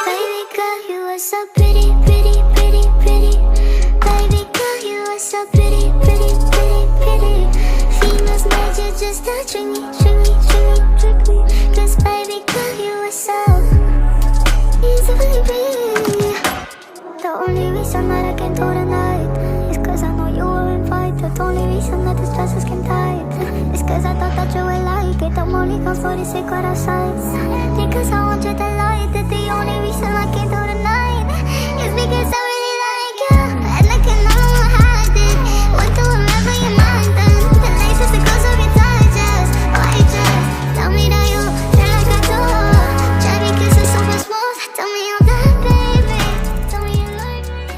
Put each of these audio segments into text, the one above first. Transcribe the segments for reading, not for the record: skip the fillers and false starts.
Baby girl, you are so pretty, pretty, pretty, pretty. Baby girl, you are so pretty, pretty, pretty, pretty. Females made you just to trick me, trick me, trick me, trick me. 'Cause baby girl, you are so easily pretty. The only reason that I came through tonight is 'cause I know you were invited. The only reason that this dress is skin tight is 'cause I thought that you would like it. I'm only come for the secret outside. Because I want you to like that. The only reason I came through tonight is because I really like you. And I cannot hide it. What do wherever your mind then? The laces that goes over your digest. Why just tell me that you feel like I do? Try because it's super smooth. Tell me I'm that baby. Tell me you like me.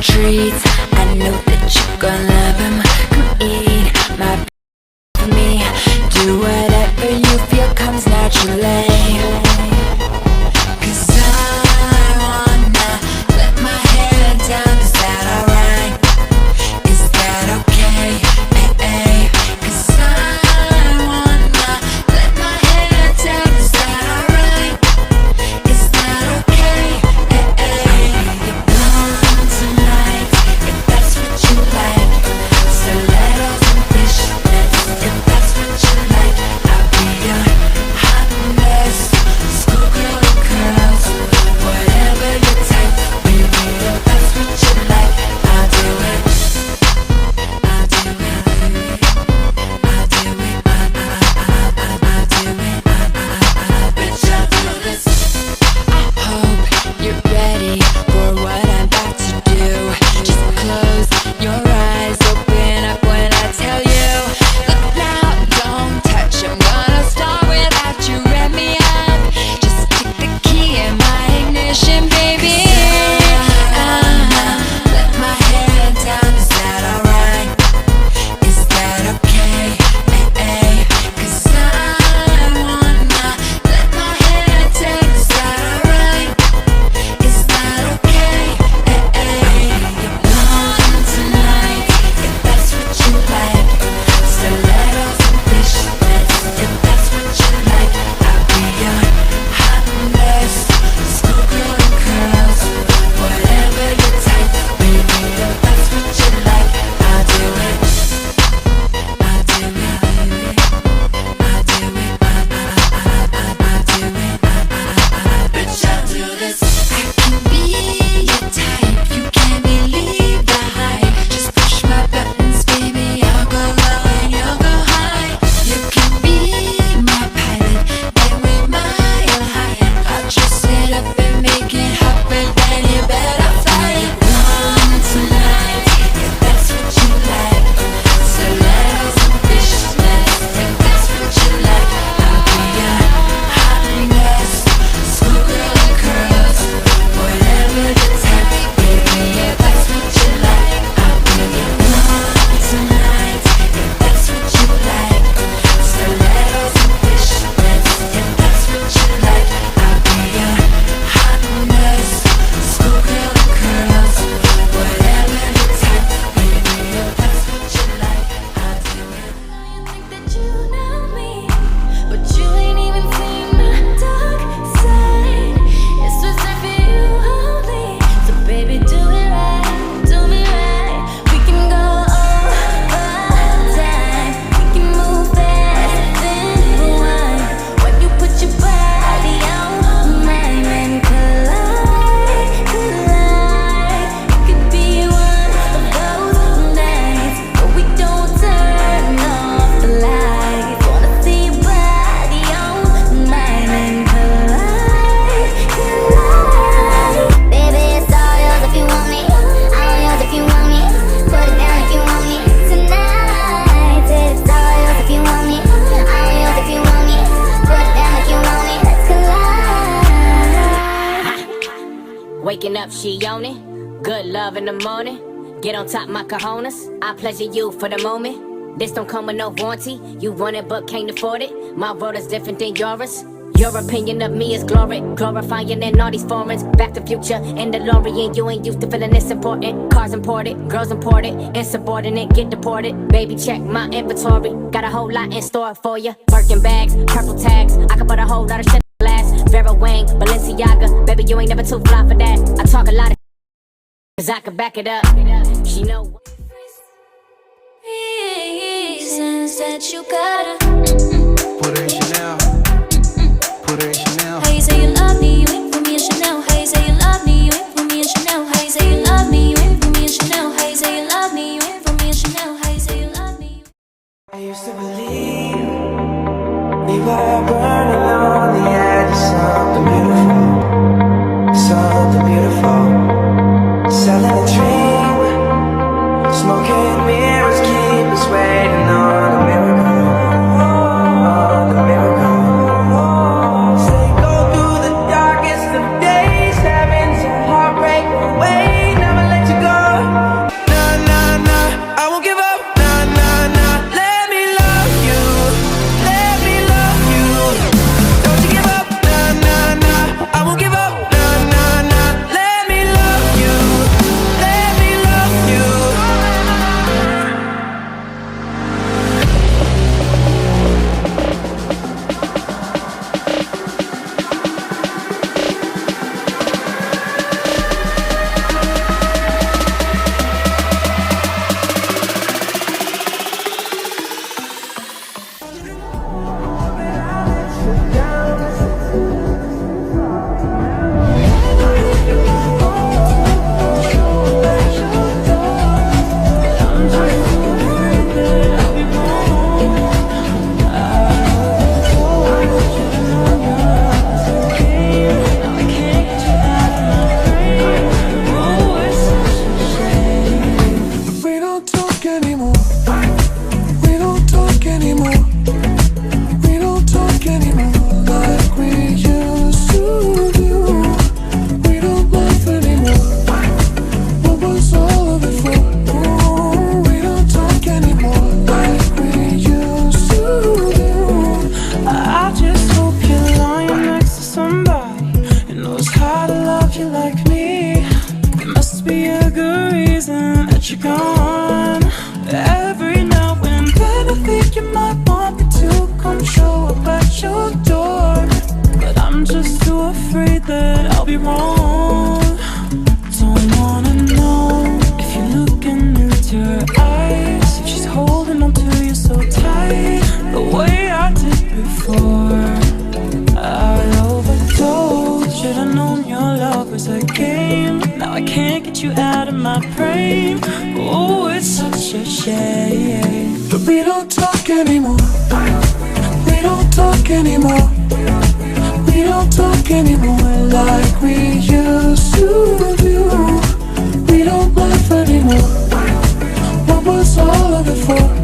Treats, I know that you're gonna love 'em. Come eat my for me. Do whatever you feel comes naturally. 'Cause I wanna let my hair down. Is that alright? Is that okay? Hey, hey. 'Cause I wanna let my hair down. Is that alright? Is that okay? Hey, hey. You're blonde tonight, if that's what you like. Stilettos and fishnets, if that's what you like. Waking up, she on it. Good love in the morning. Get on top, my cojones. I pleasure you for the moment. This don't come with no warranty. You want it but can't afford it. My world is different than yours. Your opinion of me is glory, glorifying in all these foreigns. Back to Future and DeLorean. You ain't used to feeling this important. Cars imported, girls imported, insubordinate, get deported. Baby, check my inventory. Got a whole lot in store for you. Birkin bags, purple tags. I can put a whole lot of shit in glass. Vera Wang, Balenciaga. Baby, you ain't never too fly for that. I talk a lot of cause I can back it up. She know reasons that you gotta put her in Chanel. Put her in Chanel. How you say you love me, you ain't for me in Chanel. How you say you love me, you ain't for me in Chanel. How you say you love me, you ain't for me in Chanel. How you say you love me, you ain't for me in Chanel. How you say you love me. I used to believe we were burning on the edge of something beautiful, something beautiful. Selling a dream, smoking mirrors keep us waiting on a miracle, on a miracle. Say go through the darkest of days, having some heartbreak away, never let you go. Nah, nah, nah, I won't give up. Nah, nah, nah, let me love you, let me love you. Don't you give up. Nah, nah, nah, I won't give up. Nah, nah, nah, let me love you, let me love you. We don't talk anymore. We don't talk anymore. We don't talk anymore like we used to do. We don't laugh anymore. What was all of it for? Ooh, we don't talk anymore like we used to do. I just hope you're lying next to somebody who knows how to love you like me. There must be a good reason that you're gone. Every now and then I think you might want me to come show up at your door, but I'm just too afraid that I'll be wrong. Don't wanna know if you look into her eyes, if she's holding on to you so tight, the way I did before. I overdosed. Should've known your love was a game. Now I can't get you out of my brain. Oh, it's such a shame. But we don't talk anymore. We don't talk anymore. We don't talk anymore like we used to do. We don't laugh anymore. What was all of it for?